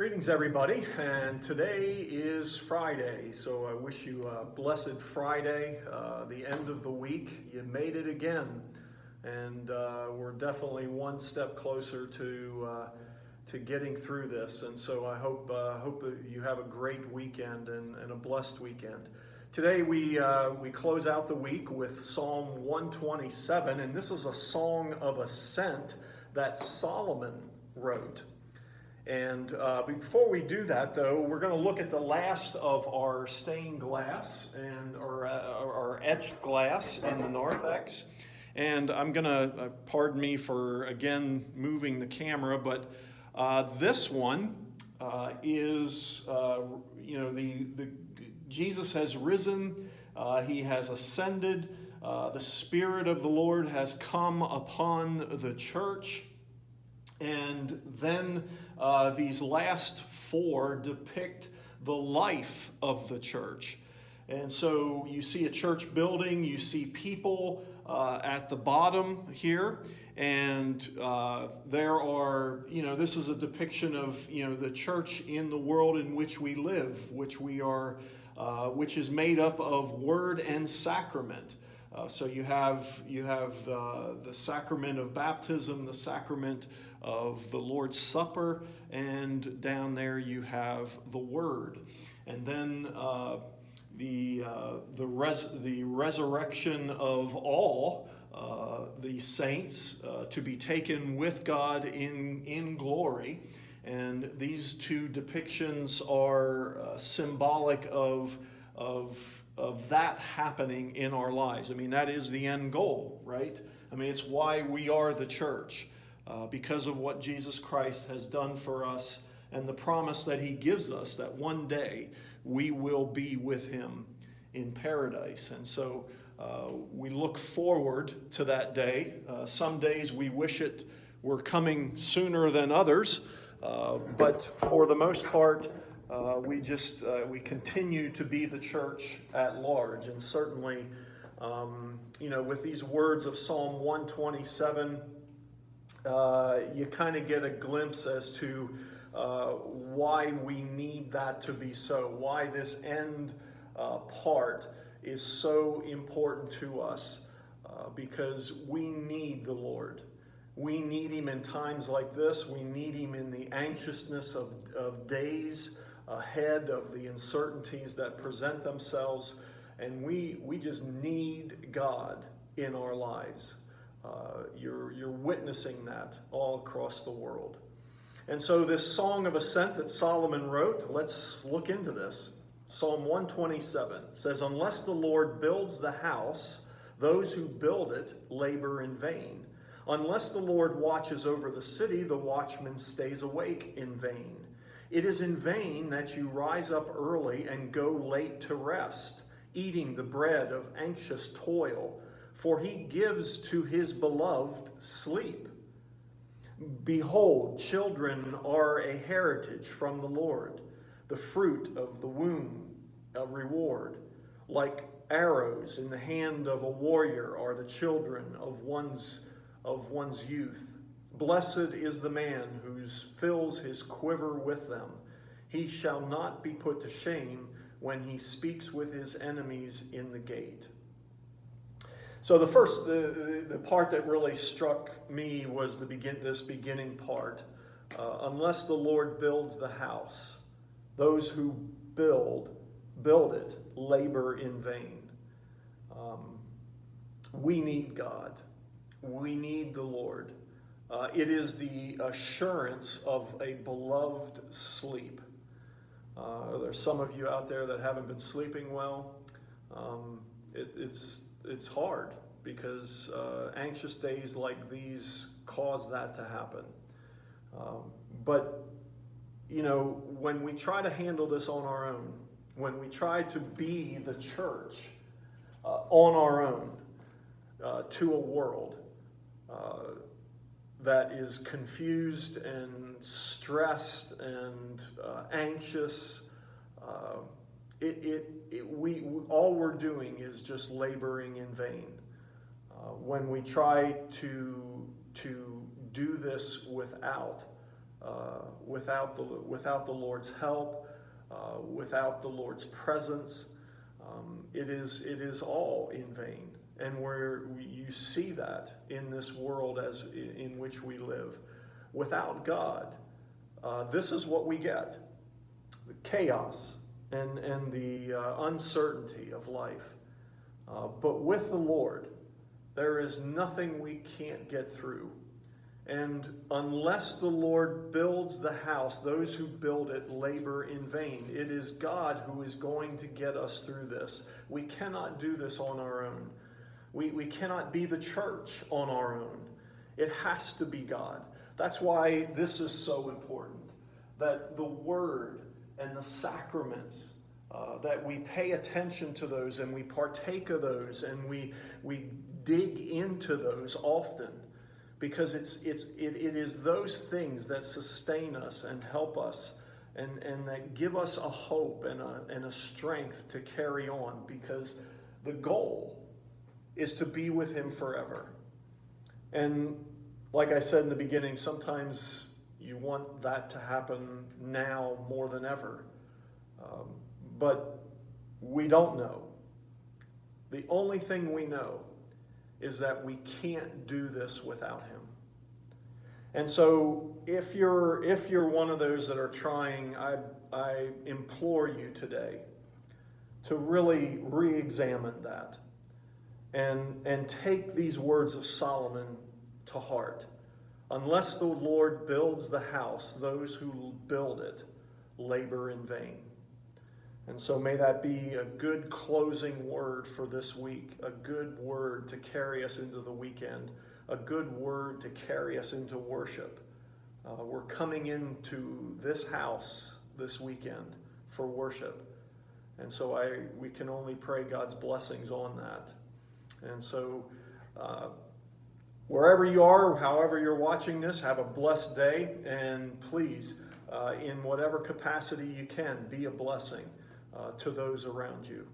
Greetings, everybody, and today is Friday, so I wish you a blessed Friday, the end of the week. You made it again, and we're definitely one step closer to getting through this, and so I hope that you have a great weekend and a blessed weekend. Today we close out the week with Psalm 127, and this is a song of ascent that Solomon wrote. And before we do that, though, we're going to look at the last of our stained glass and our etched glass in the narthex. And I'm going to, pardon me for, again, moving the camera, but this one is, Jesus has risen, he has ascended, the Spirit of the Lord has come upon the church. And then these last four depict the life of the church. And so you see a church building, you see people at the bottom here, and there are, this is a depiction of, the church in the world in which we live, which is made up of word and sacrament. So you have the sacrament of baptism, the sacrament of the Lord's Supper, and down there you have the Word, and then the resurrection of all the saints to be taken with God in glory, and these two depictions are symbolic of that happening in our lives. I mean, that is the end goal, right? I mean, it's why we are the church, because of what Jesus Christ has done for us and the promise that he gives us that one day we will be with him in paradise. And so we look forward to that day. Some days we wish it were coming sooner than others, but for the most part, we continue to be the church at large. And certainly, with these words of Psalm 127, you kind of get a glimpse as to why we need that to be so, why this end part is so important to us, because we need the Lord. We need him in times like this. We need him in the anxiousness of days ahead, of the uncertainties that present themselves, and we just need God in our lives. You're witnessing that all across the world. And so this song of ascent that Solomon wrote, let's look into this. Psalm 127 says, "Unless the Lord builds the house, those who build it labor in vain. Unless the Lord watches over the city, the watchman stays awake in vain. It is in vain that you rise up early and go late to rest, eating the bread of anxious toil, for he gives to his beloved sleep. Behold, children are a heritage from the Lord, the fruit of the womb a reward. Like arrows in the hand of a warrior are the children of one's youth. Blessed is the man who fills his quiver with them. He shall not be put to shame when he speaks with his enemies in the gate." So the part that really struck me was this beginning part. Unless the Lord builds the house, those who build it, labor in vain. We need God. We need the Lord. It is the assurance of a beloved sleep. There's some of you out there that haven't been sleeping well. It's hard because anxious days like these cause that to happen. But when we try to handle this on our own, when we try to be the church on our own to a world that is confused and stressed and anxious, all we're doing is just laboring in vain. When we try to do this without without the Lord's help, without the Lord's presence. It is all in vain. And where you see that in this world in which we live, without God, this is what we get: the chaos and the uncertainty of life. But with the Lord, there is nothing we can't get through. And unless the Lord builds the house, those who build it labor in vain. It is God who is going to get us through this. We cannot do this on our own. We cannot be the church on our own. It has to be God. That's why this is so important, that the Word and the sacraments, that we pay attention to those and we partake of those and we dig into those often, because it is those things that sustain us and help us and that give us a hope and a strength to carry on, because the goal is to be with Him forever. And like I said in the beginning, sometimes you want that to happen now more than ever. But we don't know. The only thing we know is that we can't do this without Him. And so if you're one of those that are trying, I implore you today to really re-examine that and take these words of Solomon to heart. Unless the Lord builds the house, those who build it labor in vain. And so may that be a good closing word for this week, a good word to carry us into the weekend, a good word to carry us into worship. We're coming into this house this weekend for worship. And so we can only pray God's blessings on that. And so wherever you are, however you're watching this, have a blessed day. And please, in whatever capacity you can, be a blessing to those around you.